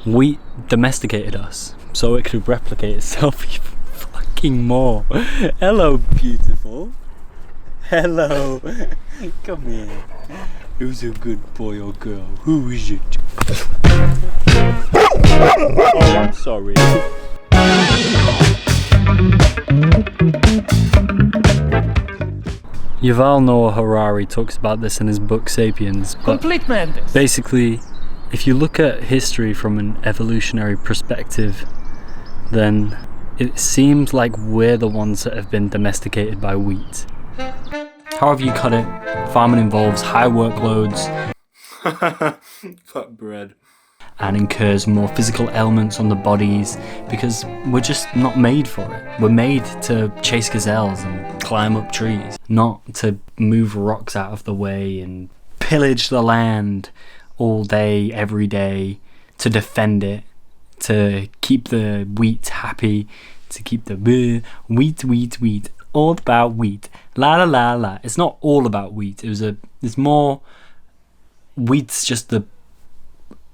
Wheat domesticated us so it could replicate itself even fucking more. Hello, beautiful. Hello. Come here. Who's a good boy or girl? Who is it? Oh, I'm sorry. Yuval Noah Harari talks about this in his book Sapiens. Complete madness. Basically, if you look at history from an evolutionary perspective, then it seems like we're the ones that have been domesticated by wheat. However you cut it, farming involves high workloads Fat bread. and incurs more physical ailments on the bodies because we're just not made for it. We're made to chase gazelles and climb up trees, not to move rocks out of the way and pillage the land all day, every day, to defend it, to keep the wheat happy, to keep the wheat, all about wheat, la la la la. It's not all about wheat. It's more, wheat's just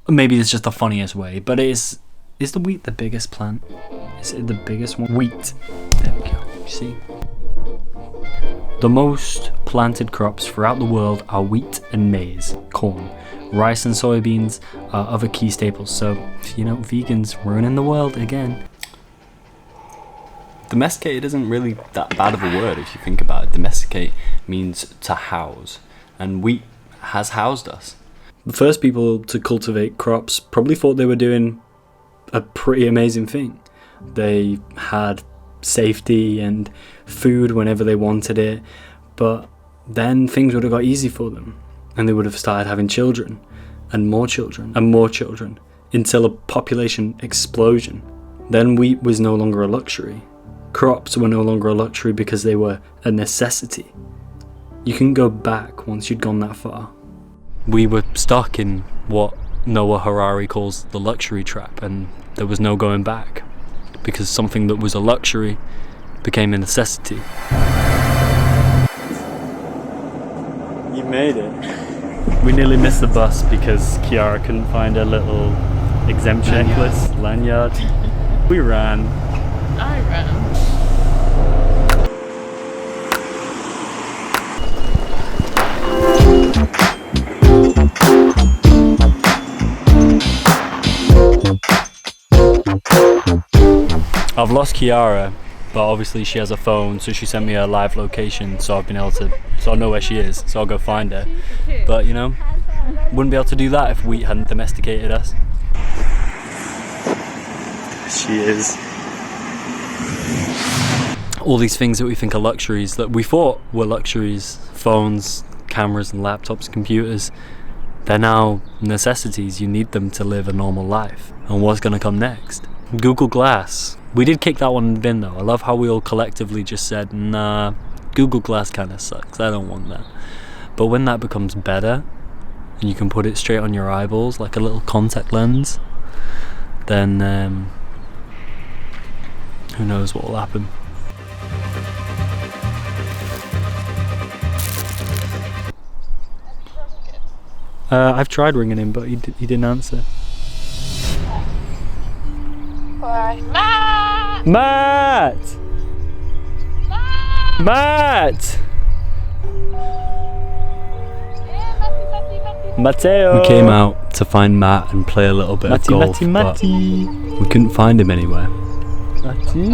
maybe it's just the funniest way, but is the wheat the biggest plant? Is it the biggest one? Wheat. There we go. You see? The most planted crops throughout the world are wheat and maize, corn. Rice and soybeans are other key staples. So, vegans ruining the world again. Domesticated isn't really that bad of a word if you think about it. Domesticate means to house, and wheat has housed us. The first people to cultivate crops probably thought they were doing a pretty amazing thing. They had safety and food whenever they wanted it, but then things would have got easy for them, and they would have started having children, and more children, and more children, until a population explosion. Then wheat was no longer a luxury. Crops were no longer a luxury because they were a necessity. You can go back once you'd gone that far. We were stuck in what Noah Harari calls the luxury trap, and there was no going back because something that was a luxury became a necessity. You made it. We nearly missed the bus because Kiara couldn't find her little exemption necklace, lanyard. We ran. I ran. I've lost Kiara, but obviously she has a phone, so she sent me a live location, so I've been able to, so I know where she is, so I'll go find her. But wouldn't be able to do that if wheat hadn't domesticated us. She is. All these things that we think are luxuries, that we thought were luxuries, phones, cameras and laptops, computers, they're now necessities. You need them to live a normal life. And what's going to come next? Google Glass. We did kick that one in the bin though. I love how we all collectively just said, nah, Google Glass kind of sucks, I don't want that. But when that becomes better, and you can put it straight on your eyeballs like a little contact lens, then who knows what will happen. I've tried ringing him, but he didn't answer. Why? Matt! Matt! Matt! Matteo! We came out to find Matt and play a little bit of golf, but we couldn't find him anywhere. Matty?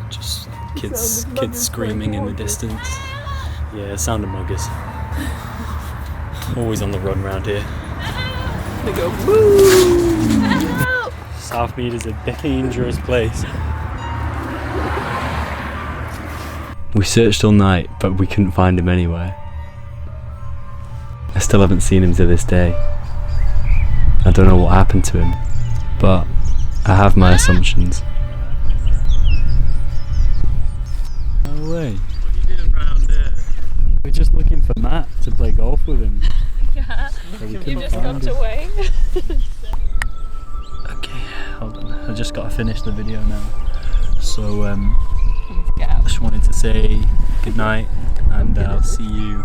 Just kids screaming in the distance. Yeah, sound of muggers. Always on the run round here. They go boo! Southmead is a dangerous place. We searched all night, but we couldn't find him anywhere. I still haven't seen him to this day. I don't know what happened to him, but I have my assumptions. No way. What are you doing around here? We're just looking for Matt to play golf with him. Yeah, you just got away. Okay, hold on. I just got to finish the video now. So, I just wanted to say good night, and I'll see you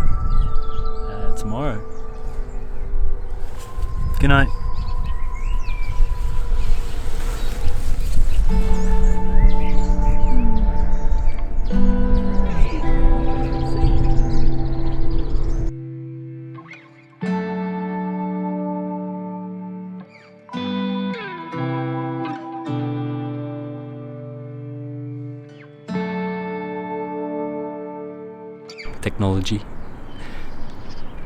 tomorrow. Good night. Technology.